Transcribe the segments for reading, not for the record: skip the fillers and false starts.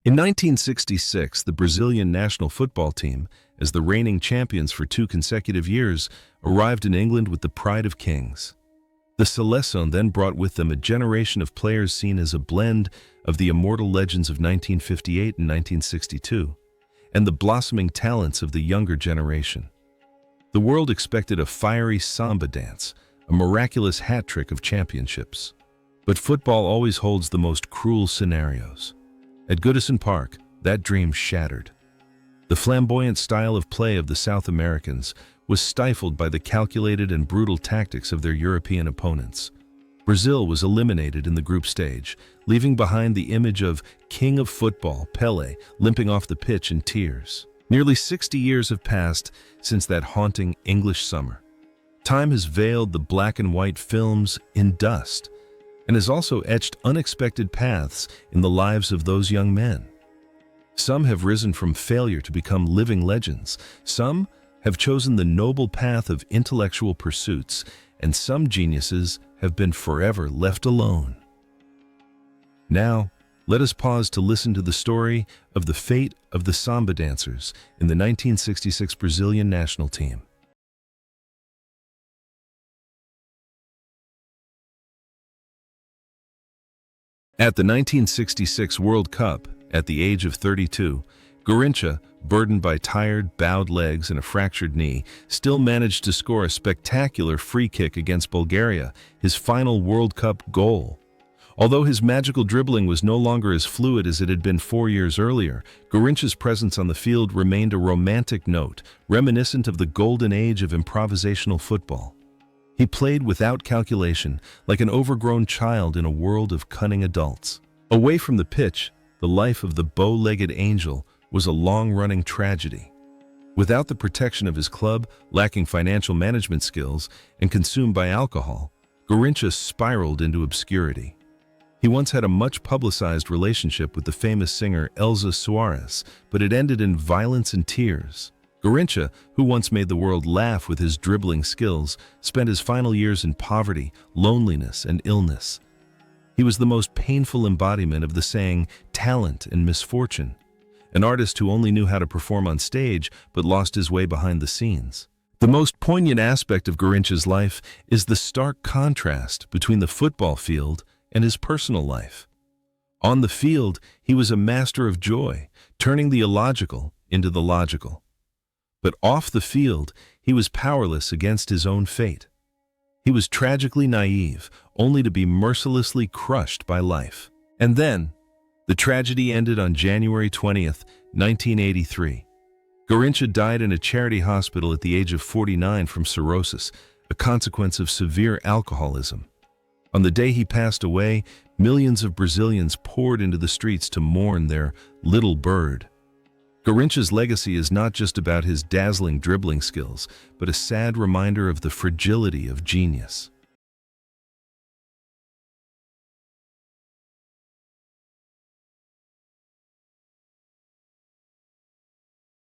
In 1966, the Brazilian national football team, as the reigning champions for 2 consecutive years, arrived in England with the pride of kings. The Seleção then brought with them a generation of players seen as a blend of the immortal legends of 1958 and 1962, and the blossoming talents of the younger generation. The world expected a fiery samba dance, a miraculous hat trick of championships. But football always holds the most cruel scenarios. At Goodison Park, that dream shattered. The flamboyant style of play of the South Americans was stifled by the calculated and brutal tactics of their European opponents. Brazil was eliminated in the group stage, leaving behind the image of King of Football, Pele, limping off the pitch in tears. Nearly 60 years have passed since that haunting English summer. Time has veiled the black and white films in dust, and has also etched unexpected paths in the lives of those young men. Some have risen from failure to become living legends. Some have chosen the noble path of intellectual pursuits, and some geniuses have been forever left alone. Now, let us pause to listen to the story of the fate of the Samba dancers in the 1966 Brazilian national team. At the 1966 World Cup, at the age of 32, Garrincha, burdened by tired, bowed legs and a fractured knee, still managed to score a spectacular free kick against Bulgaria, his final World Cup goal. Although his magical dribbling was no longer as fluid as it had been 4 years earlier, Garrincha's presence on the field remained a romantic note, reminiscent of the golden age of improvisational football. He played without calculation, like an overgrown child in a world of cunning adults. Away from the pitch, the life of the bow-legged angel was a long-running tragedy. Without the protection of his club, lacking financial management skills, and consumed by alcohol, Garrincha spiraled into obscurity. He once had a much-publicized relationship with the famous singer Elza Soares, but it ended in violence and tears. Garrincha, who once made the world laugh with his dribbling skills, spent his final years in poverty, loneliness, and illness. He was the most painful embodiment of the saying, talent and misfortune, an artist who only knew how to perform on stage but lost his way behind the scenes. The most poignant aspect of Garrincha's life is the stark contrast between the football field and his personal life. On the field, he was a master of joy, turning the illogical into the logical. But off the field, he was powerless against his own fate. He was tragically naive, only to be mercilessly crushed by life. And then, the tragedy ended on January 20th, 1983. Garrincha died in a charity hospital at the age of 49 from cirrhosis, a consequence of severe alcoholism. On the day he passed away, millions of Brazilians poured into the streets to mourn their little bird. Garrincha's legacy is not just about his dazzling dribbling skills, but a sad reminder of the fragility of genius.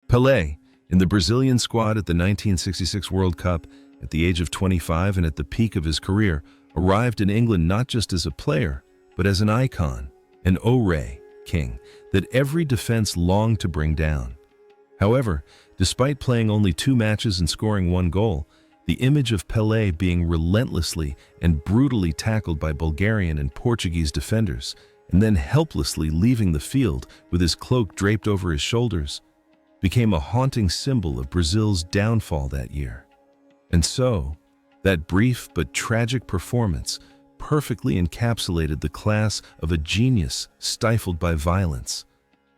Pele, in the Brazilian squad at the 1966 World Cup, at the age of 25 and at the peak of his career, arrived in England not just as a player, but as an icon, an Ore king that every defense longed to bring down. However, despite playing only 2 matches and scoring 1 goal, the image of Pele being relentlessly and brutally tackled by Bulgarian and Portuguese defenders, and then helplessly leaving the field with his cloak draped over his shoulders, became a haunting symbol of Brazil's downfall that year. And so, that brief but tragic performance perfectly encapsulated the class of a genius stifled by violence,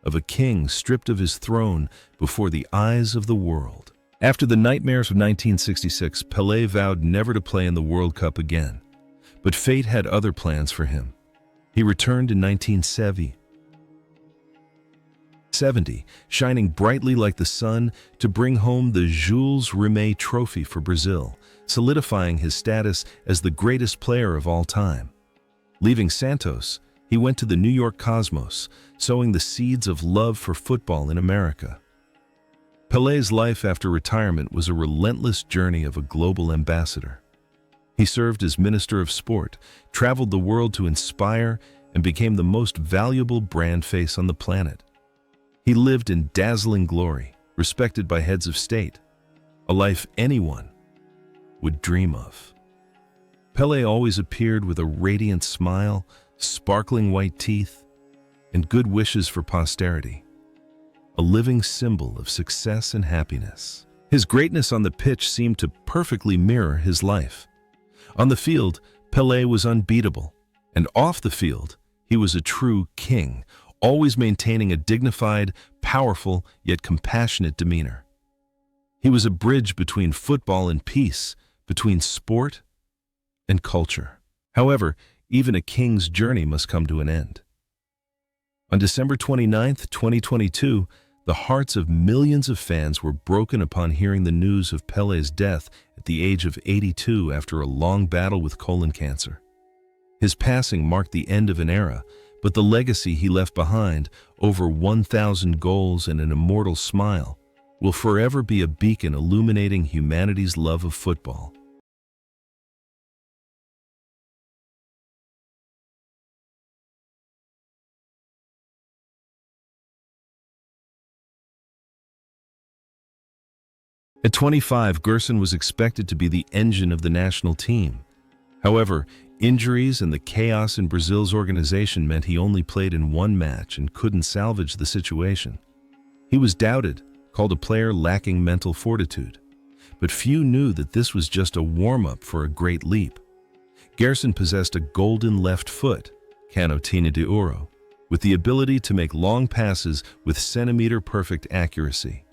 of a king stripped of his throne before the eyes of the world. After the nightmares of 1966, Pele vowed never to play in the World Cup again. But fate had other plans for him. He returned in 1970, shining brightly like the sun to bring home the Jules Rimet Trophy for Brazil, solidifying his status as the greatest player of all time. Leaving Santos, he went to the New York Cosmos, sowing the seeds of love for football in America. Pele's life after retirement was a relentless journey of a global ambassador. He served as Minister of Sport, traveled the world to inspire, and became the most valuable brand face on the planet. He lived in dazzling glory, respected by heads of state, a life anyone would dream of. Pele always appeared with a radiant smile, sparkling white teeth, and good wishes for posterity, a living symbol of success and happiness. His greatness on the pitch seemed to perfectly mirror his life. On the field, Pele was unbeatable, and off the field, he was a true king, always maintaining a dignified, powerful, yet compassionate demeanor. He was a bridge between football and peace, between sport and culture. However, even a king's journey must come to an end. On December 29, 2022, the hearts of millions of fans were broken upon hearing the news of Pele's death at the age of 82 after a long battle with colon cancer. His passing marked the end of an era, but the legacy he left behind, over 1,000 goals and an immortal smile, will forever be a beacon illuminating humanity's love of football. At 25, Goodison was expected to be the engine of the national team. However, injuries and the chaos in Brazil's organization meant he only played in one match and couldn't salvage the situation. He was doubted, called a player lacking mental fortitude. But few knew that this was just a warm-up for a great leap. Goodison possessed a golden left foot, canhotinha de ouro, with the ability to make long passes with centimeter-perfect accuracy.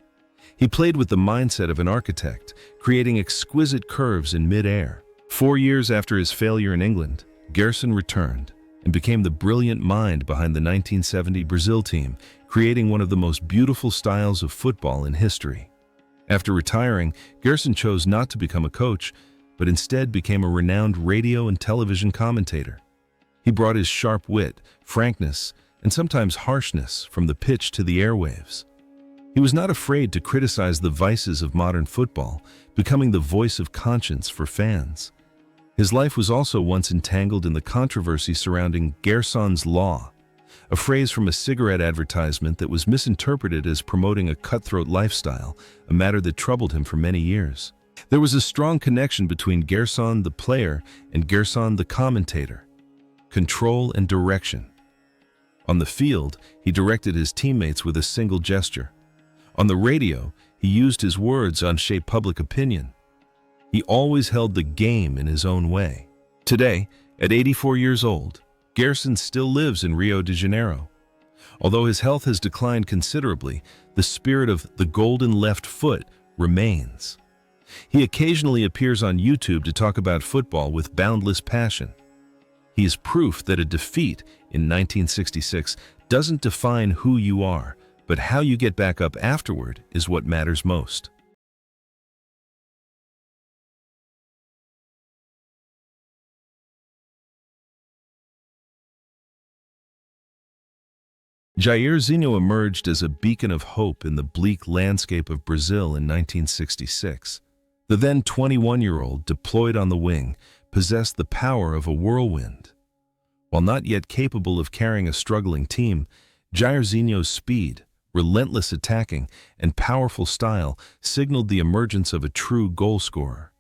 He played with the mindset of an architect, creating exquisite curves in mid-air. 4 years after his failure in England, Goodison returned and became the brilliant mind behind the 1970 Brazil team, creating one of the most beautiful styles of football in history. After retiring, Goodison chose not to become a coach, but instead became a renowned radio and television commentator. He brought his sharp wit, frankness, and sometimes harshness from the pitch to the airwaves. He was not afraid to criticize the vices of modern football, becoming the voice of conscience for fans. His life was also once entangled in the controversy surrounding Goodison's Law, a phrase from a cigarette advertisement that was misinterpreted as promoting a cutthroat lifestyle, a matter that troubled him for many years. There was a strong connection between Goodison the player and Goodison the commentator: control and direction. On the field, he directed his teammates with a single gesture. On the radio, he used his words to shape public opinion. He always held the game in his own way. Today, at 84 years old, Goodison still lives in Rio de Janeiro. Although his health has declined considerably, the spirit of the golden left foot remains. He occasionally appears on YouTube to talk about football with boundless passion. He is proof that a defeat in 1966 doesn't define who you are, but how you get back up afterward is what matters most. Jairzinho emerged as a beacon of hope in the bleak landscape of Brazil in 1966. The then 21-year-old, deployed on the wing, possessed the power of a whirlwind. While not yet capable of carrying a struggling team, Jairzinho's speed, relentless attacking, and powerful style signaled the emergence of a true goal scorer.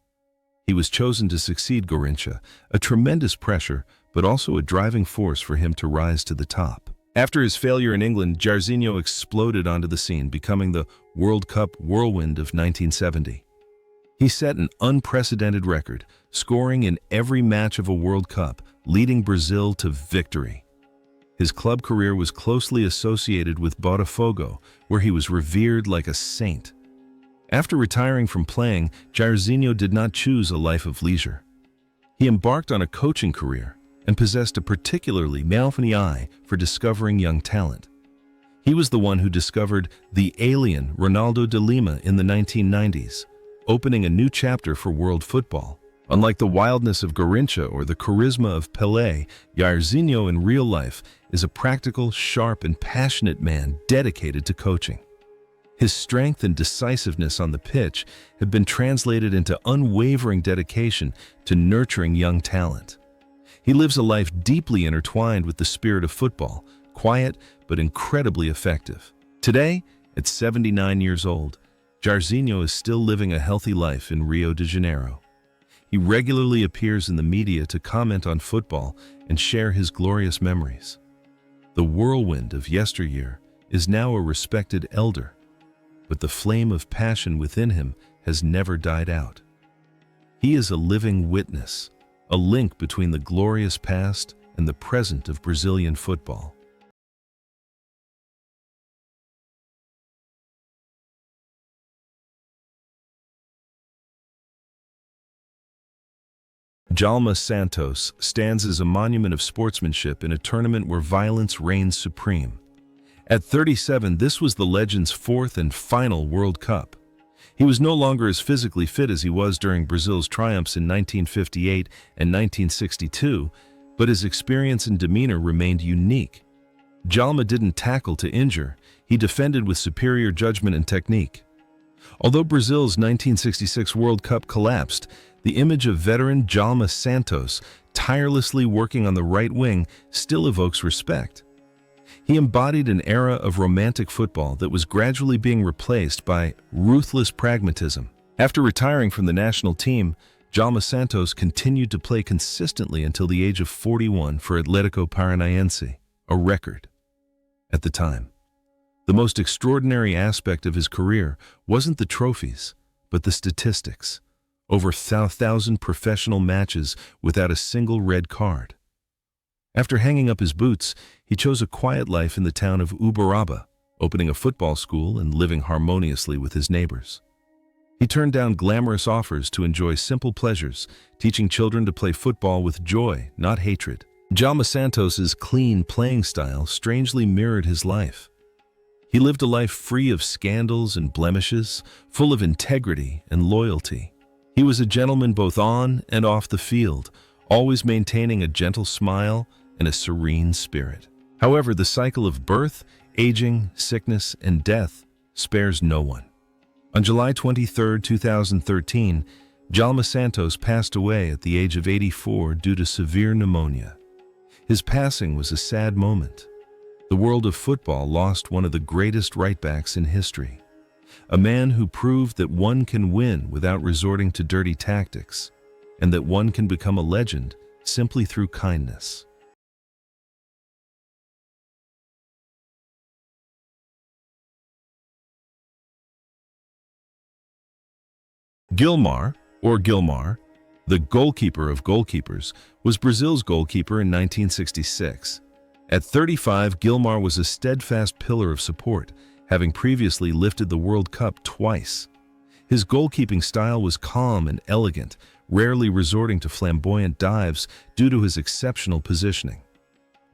He was chosen to succeed Gorincha, a tremendous pressure, but also a driving force for him to rise to the top. After his failure in England, Jairzinho exploded onto the scene, becoming the World Cup whirlwind of 1970. He set an unprecedented record, scoring in every match of a World Cup, leading Brazil to victory. His club career was closely associated with Botafogo, where he was revered like a saint. After retiring from playing, Jairzinho did not choose a life of leisure. He embarked on a coaching career and possessed a particularly malleable eye for discovering young talent. He was the one who discovered the alien Ronaldo de Lima in the 1990s, opening a new chapter for world football. Unlike the wildness of Gorincha or the charisma of Pele, Jairzinho in real life is a practical, sharp, and passionate man dedicated to coaching. His strength and decisiveness on the pitch have been translated into unwavering dedication to nurturing young talent. He lives a life deeply intertwined with the spirit of football, quiet but incredibly effective. Today, at 79 years old, Jairzinho is still living a healthy life in Rio de Janeiro. He regularly appears in the media to comment on football and share his glorious memories. The whirlwind of yesteryear is now a respected elder, but the flame of passion within him has never died out. He is a living witness, a link between the glorious past and the present of Brazilian football. Djalma Santos stands as a monument of sportsmanship in a tournament where violence reigns supreme. At 37, this was the legend's fourth and final World Cup. He was no longer as physically fit as he was during Brazil's triumphs in 1958 and 1962, but his experience and demeanor remained unique. Djalma didn't tackle to injure, he defended with superior judgment and technique. Although Brazil's 1966 World Cup collapsed, the image of veteran Djalma Santos tirelessly working on the right wing still evokes respect. He embodied an era of romantic football that was gradually being replaced by ruthless pragmatism. After retiring from the national team, Djalma Santos continued to play consistently until the age of 41 for Atlético Paranaense, a record at the time. The most extraordinary aspect of his career wasn't the trophies, but the statistics. Over 1,000 professional matches without a single red card. After hanging up his boots, he chose a quiet life in the town of Uberaba, opening a football school and living harmoniously with his neighbors. He turned down glamorous offers to enjoy simple pleasures, teaching children to play football with joy, not hatred. Djalma Santos's clean playing style strangely mirrored his life. He lived a life free of scandals and blemishes, full of integrity and loyalty. He was a gentleman both on and off the field, always maintaining a gentle smile and a serene spirit. However, the cycle of birth, aging, sickness, and death spares no one. On July 23, 2013, Djalma Santos passed away at the age of 84 due to severe pneumonia. His passing was a sad moment. The world of football lost one of the greatest right-backs in history. A man who proved that one can win without resorting to dirty tactics, and that one can become a legend simply through kindness. Gilmar, the goalkeeper of goalkeepers, was Brazil's goalkeeper in 1966. At 35, Gilmar was a steadfast pillar of support, having previously lifted the World Cup twice. His goalkeeping style was calm and elegant, rarely resorting to flamboyant dives due to his exceptional positioning.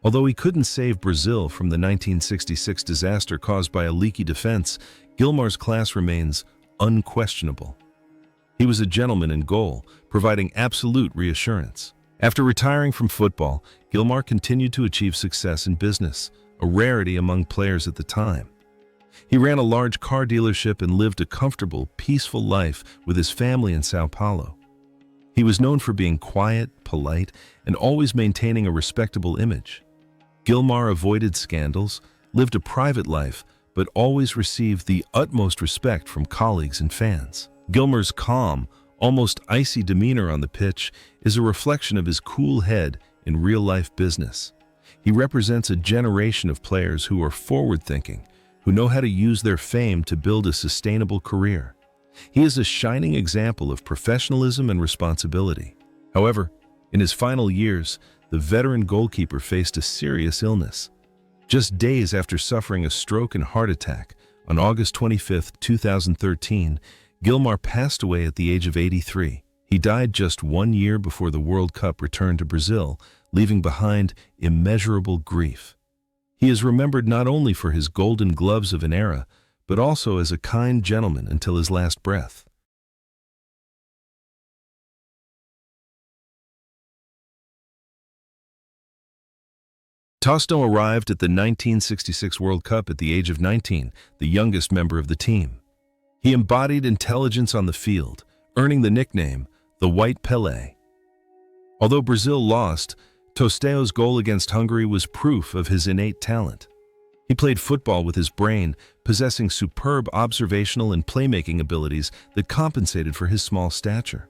Although he couldn't save Brazil from the 1966 disaster caused by a leaky defense, Gilmar's class remains unquestionable. He was a gentleman in goal, providing absolute reassurance. After retiring from football, Gilmar continued to achieve success in business, a rarity among players at the time. He ran a large car dealership and lived a comfortable, peaceful life with his family in São Paulo. He was known for being quiet, polite, and always maintaining a respectable image. Gilmar avoided scandals, lived a private life, but always received the utmost respect from colleagues and fans. Gilmar's calm, almost icy demeanor on the pitch is a reflection of his cool head in real-life business. He represents a generation of players who are forward-thinking, who know how to use their fame to build a sustainable career. He is a shining example of professionalism and responsibility. However, in his final years, the veteran goalkeeper faced a serious illness. Just days after suffering a stroke and heart attack, on August 25, 2013, Gilmar passed away at the age of 83. He died just 1 year before the World Cup returned to Brazil, leaving behind immeasurable grief. He is remembered not only for his golden gloves of an era, but also as a kind gentleman until his last breath. Tostão arrived at the 1966 World Cup at the age of 19, the youngest member of the team. He embodied intelligence on the field, earning the nickname, the White Pele. Although Brazil lost, Tostão's goal against Hungary was proof of his innate talent. He played football with his brain, possessing superb observational and playmaking abilities that compensated for his small stature.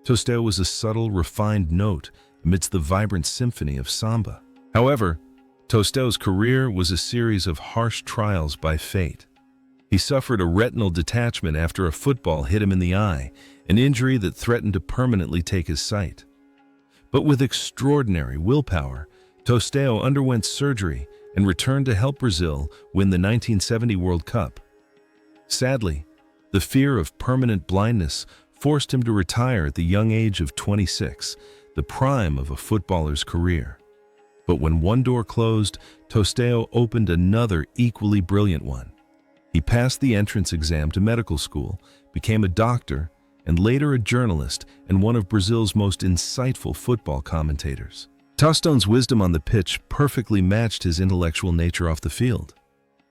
Tostão was a subtle, refined note amidst the vibrant symphony of Samba. However, Tostão's career was a series of harsh trials by fate. He suffered a retinal detachment after a football hit him in the eye, an injury that threatened to permanently take his sight. But with extraordinary willpower, Tostão underwent surgery and returned to help Brazil win the 1970 World Cup. Sadly, the fear of permanent blindness forced him to retire at the young age of 26, the prime of a footballer's career. But when one door closed, Tostão opened another equally brilliant one. He passed the entrance exam to medical school, became a doctor, and later a journalist and one of Brazil's most insightful football commentators. Tostão's wisdom on the pitch perfectly matched his intellectual nature off the field.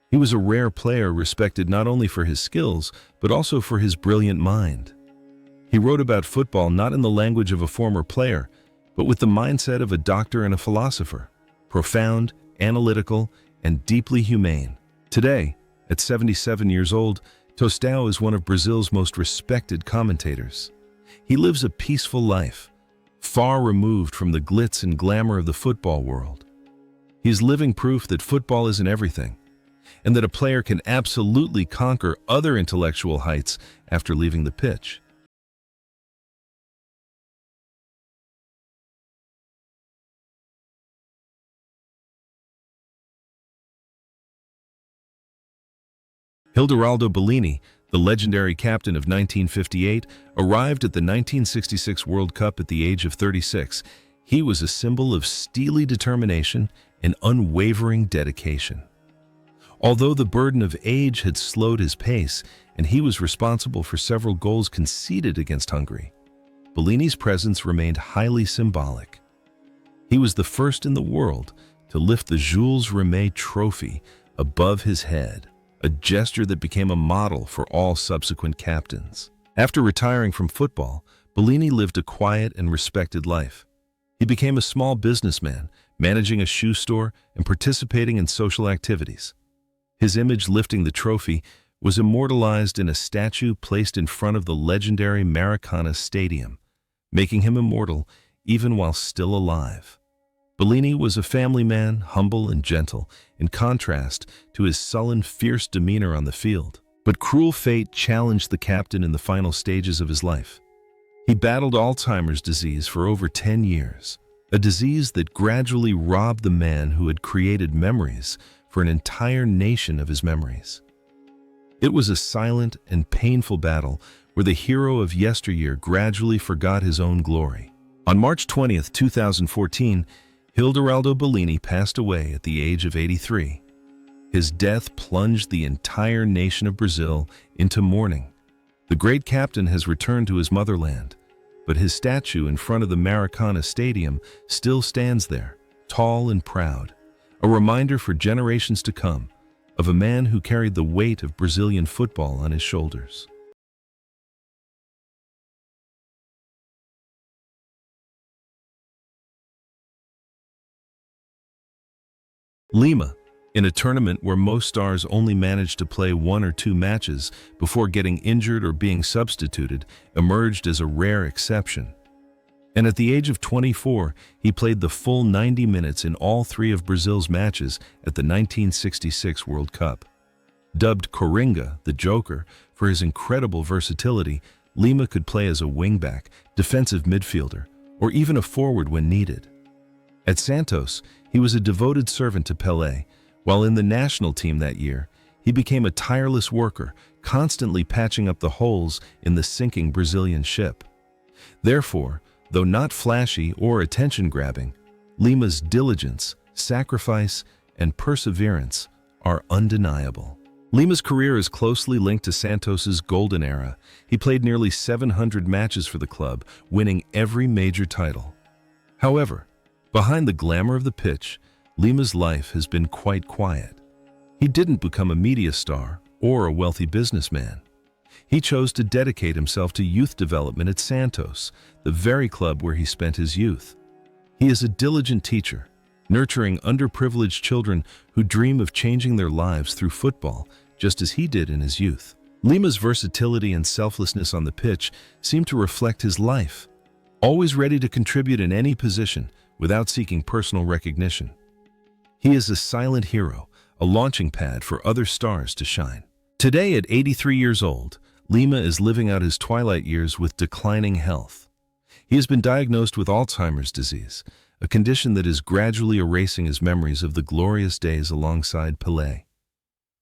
He was a rare player respected not only for his skills, but also for his brilliant mind. He wrote about football not in the language of a former player, but with the mindset of a doctor and a philosopher, profound, analytical, and deeply humane. Today, at 77 years old, Tostão is one of Brazil's most respected commentators. He lives a peaceful life, far removed from the glitz and glamour of the football world. He is living proof that football isn't everything, and that a player can absolutely conquer other intellectual heights after leaving the pitch. Hilderaldo Bellini, the legendary captain of 1958, arrived at the 1966 World Cup at the age of 36. He was a symbol of steely determination and unwavering dedication. Although the burden of age had slowed his pace and he was responsible for several goals conceded against Hungary, Bellini's presence remained highly symbolic. He was the first in the world to lift the Jules Rimet trophy above his head, a gesture that became a model for all subsequent captains. After retiring from football, Bellini lived a quiet and respected life. He became a small businessman, managing a shoe store and participating in social activities. His image lifting the trophy was immortalized in a statue placed in front of the legendary Maracanã Stadium, making him immortal even while still alive. Bellini was a family man, humble and gentle, in contrast to his sullen, fierce demeanor on the field. But cruel fate challenged the captain in the final stages of his life. He battled Alzheimer's disease for over 10 years, a disease that gradually robbed the man who had created memories for an entire nation of his memories. It was a silent and painful battle where the hero of yesteryear gradually forgot his own glory. On March 20th, 2014, Hilderaldo Bellini passed away at the age of 83. His death plunged the entire nation of Brazil into mourning. The great captain has returned to his motherland, but his statue in front of the Maracanã Stadium still stands there, tall and proud, a reminder for generations to come of a man who carried the weight of Brazilian football on his shoulders. Lima, in a tournament where most stars only managed to play 1 or 2 matches before getting injured or being substituted, emerged as a rare exception. And at the age of 24, he played the full 90 minutes in all 3 of Brazil's matches at the 1966 World Cup. Dubbed Coringa, the Joker, for his incredible versatility, Lima could play as a wingback, defensive midfielder, or even a forward when needed. At Santos, he was a devoted servant to Pele, while in the national team that year, he became a tireless worker, constantly patching up the holes in the sinking Brazilian ship. Therefore, though not flashy or attention-grabbing, Lima's diligence, sacrifice, and perseverance are undeniable. Lima's career is closely linked to Santos's golden era. He played nearly 700 matches for the club, winning every major title. However, behind the glamour of the pitch, Lima's life has been quite quiet. He didn't become a media star or a wealthy businessman. He chose to dedicate himself to youth development at Santos, the very club where he spent his youth. He is a diligent teacher, nurturing underprivileged children who dream of changing their lives through football, just as he did in his youth. Lima's versatility and selflessness on the pitch seem to reflect his life, always ready to contribute in any position without seeking personal recognition. He is a silent hero, a launching pad for other stars to shine. Today, at 83 years old, Lima is living out his twilight years with declining health. He has been diagnosed with Alzheimer's disease, a condition that is gradually erasing his memories of the glorious days alongside Pele.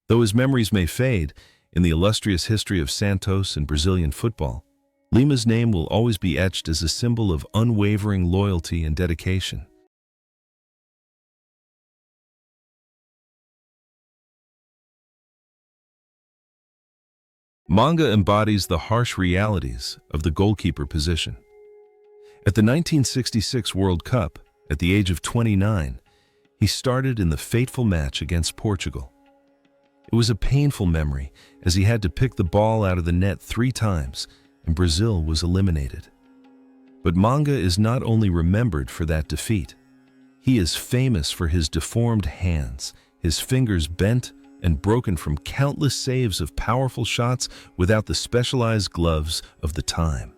Though his memories may fade, in the illustrious history of Santos and Brazilian football, Lima's name will always be etched as a symbol of unwavering loyalty and dedication. Manga embodies the harsh realities of the goalkeeper position. At the 1966 World Cup, at the age of 29, he started in the fateful match against Portugal. It was a painful memory, as he had to pick the ball out of the net 3 times, and Brazil was eliminated. But Manga is not only remembered for that defeat. He is famous for his deformed hands, his fingers bent and broken from countless saves of powerful shots without the specialized gloves of the time.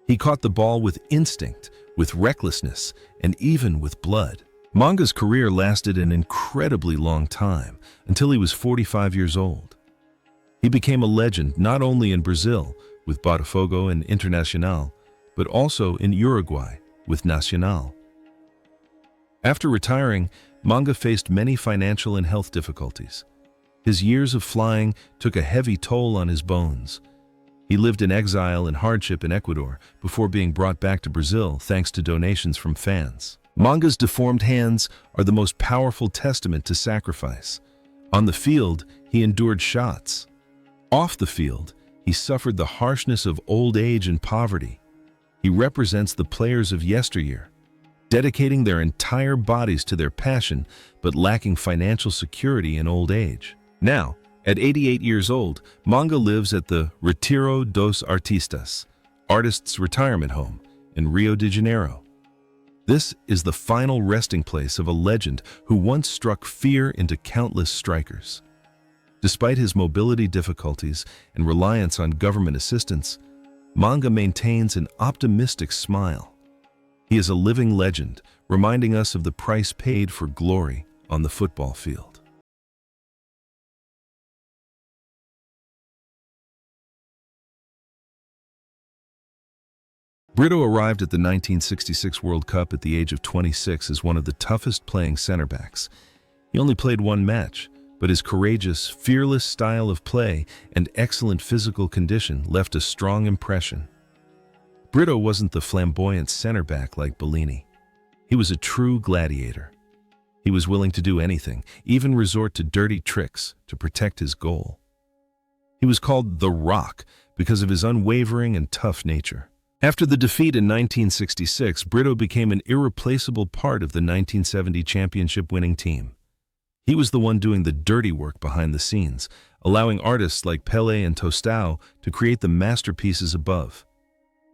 He caught the ball with instinct, with recklessness, and even with blood. Manga's career lasted an incredibly long time, until he was 45 years old. He became a legend not only in Brazil, with Botafogo and Internacional, but also in Uruguay, with Nacional. After retiring, Manga faced many financial and health difficulties. His years of flying took a heavy toll on his bones. He lived in exile and hardship in Ecuador before being brought back to Brazil thanks to donations from fans. Manga's deformed hands are the most powerful testament to sacrifice. On the field, he endured shots. Off the field, he suffered the harshness of old age and poverty. He represents the players of yesteryear, dedicating their entire bodies to their passion but lacking financial security in old age. Now, at 88 years old, Manga lives at the Retiro dos Artistas, Artists' Retirement Home, in Rio de Janeiro. This is the final resting place of a legend who once struck fear into countless strikers. Despite his mobility difficulties and reliance on government assistance, Manga maintains an optimistic smile. He is a living legend, reminding us of the price paid for glory on the football field. Brito arrived at the 1966 World Cup at the age of 26 as one of the toughest playing center backs. He only played 1 match, but his courageous, fearless style of play and excellent physical condition left a strong impression. Brito wasn't the flamboyant center back like Bellini. He was a true gladiator. He was willing to do anything, even resort to dirty tricks to protect his goal. He was called the Rock because of his unwavering and tough nature. After the defeat in 1966, Brito became an irreplaceable part of the 1970 championship-winning team. He was the one doing the dirty work behind the scenes, allowing artists like Pele and Tostão to create the masterpieces above.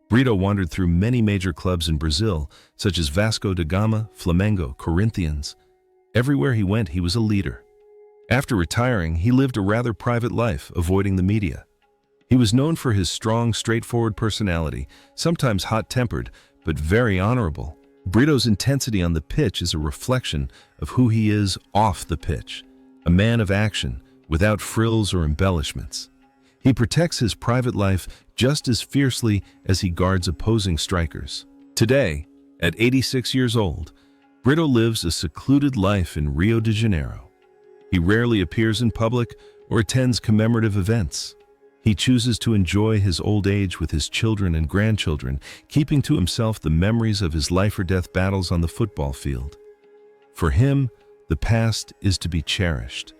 Brito wandered through many major clubs in Brazil, such as Vasco da Gama, Flamengo, Corinthians. Everywhere he went, he was a leader. After retiring, he lived a rather private life, avoiding the media. He was known for his strong, straightforward personality, sometimes hot-tempered, but very honorable. Brito's intensity on the pitch is a reflection of who he is off the pitch, a man of action, without frills or embellishments. He protects his private life just as fiercely as he guards opposing strikers. Today, at 86 years old, Brito lives a secluded life in Rio de Janeiro. He rarely appears in public or attends commemorative events. He chooses to enjoy his old age with his children and grandchildren, keeping to himself the memories of his life-or-death battles on the football field. For him, the past is to be cherished,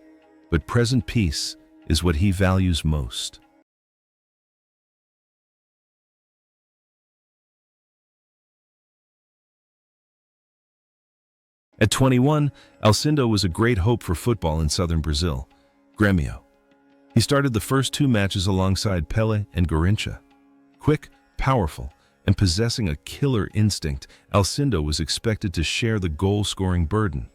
but present peace is what he values most. At 21, Alcindo was a great hope for football in southern Brazil, Grêmio. He started the first 2 matches alongside Pele and Garrincha. Quick, powerful, and possessing a killer instinct, Alcindo was expected to share the goal-scoring burden.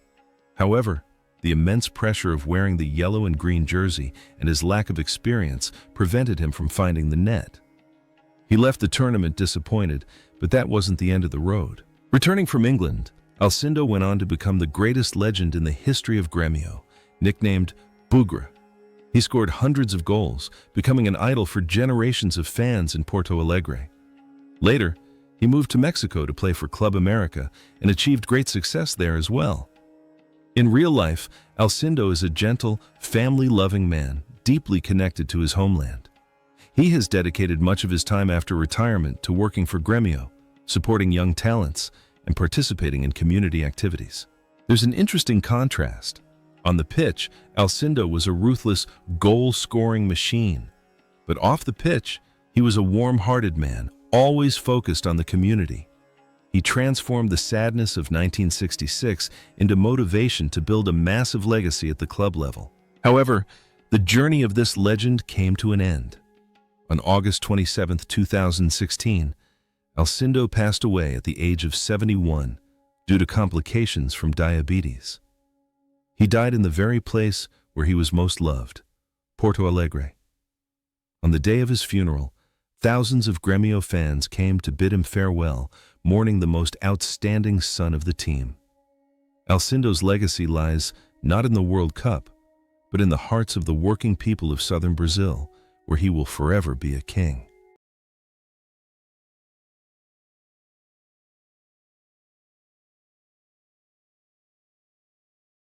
However, the immense pressure of wearing the yellow and green jersey and his lack of experience prevented him from finding the net. He left the tournament disappointed, but that wasn't the end of the road. Returning from England, Alcindo went on to become the greatest legend in the history of Grêmio, nicknamed Bugra. He scored hundreds of goals, becoming an idol for generations of fans in Porto Alegre. Later, he moved to Mexico to play for Club America and achieved great success there as well. In real life, Alcindo is a gentle, family-loving man, deeply connected to his homeland. He has dedicated much of his time after retirement to working for Grêmio, supporting young talents, and participating in community activities. There's an interesting contrast. On the pitch, Alcindo was a ruthless, goal-scoring machine. But off the pitch, he was a warm-hearted man, always focused on the community. He transformed the sadness of 1966 into motivation to build a massive legacy at the club level. However, the journey of this legend came to an end. On August 27, 2016, Alcindo passed away at the age of 71 due to complications from diabetes. He died in the very place where he was most loved, Porto Alegre. On the day of his funeral, thousands of Grêmio fans came to bid him farewell, mourning the most outstanding son of the team. Alcindo's legacy lies not in the World Cup, but in the hearts of the working people of southern Brazil, where he will forever be a king.